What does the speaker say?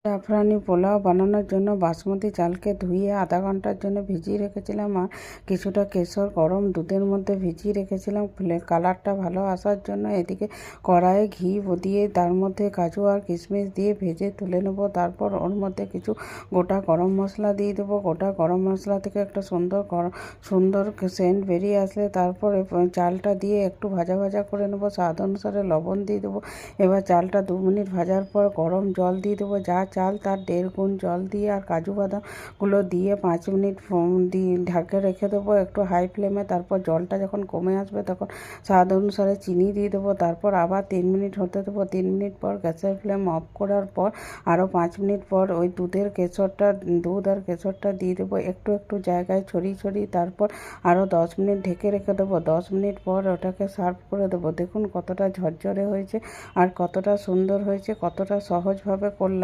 জাফরানি পোলাও বানানোর জন্য বাসমতি চালকে ধুয়ে আধা ঘন্টার জন্য ভিজিয়ে রেখেছিলাম আর কিছুটা কেশর গরম দুধের মধ্যে ভিজিয়ে রেখেছিলাম কালারটা ভালো আসার জন্য। এদিকে কড়াইয়ে ঘি দিয়ে তার মধ্যে কাজু আর কিশমিশ দিয়ে ভেজে তুলে নেব। তারপর ওর মধ্যে কিছু গোটা গরম মশলা দিয়ে দেবো। গোটা গরম মশলা থেকে একটা সুন্দর সেন্ট বেরিয়ে আসলে তারপরে চালটা দিয়ে একটু ভাজা ভাজা করে নেব। স্বাদ অনুসারে লবণ দিয়ে দেবো। এবার চালটা 2 মিনিট ভাজার পর গরম জল দিয়ে দেবো। যা চাল তার 1.5 গুণ জল দিয়ে আর কাজু বাদামগুলো দিয়ে 5 মিনিট দিয়ে ঢাকে রেখে দেবো একটু হাই ফ্লেমে। তারপর জলটা যখন কমে আসবে তখন স্বাদ অনুসারে চিনি দিয়ে দেবো। তারপর আবার 3 মিনিট হতে দেবো। 3 মিনিট পর গ্যাসের ফ্লেম অফ করার পর আরও 5 মিনিট পর ওই দুধ আর কেশরটা দিয়ে দেবো একটু জায়গায় ছড়িয়ে। তারপর আরও 10 মিনিট ঢেকে রেখে দেবো। 10 মিনিট পর ওটাকে সার্ভ করে দেবো। দেখুন কতটা ঝরঝরে হয়েছে আর কতটা সুন্দর হয়েছে, কতটা সহজভাবে করলাম।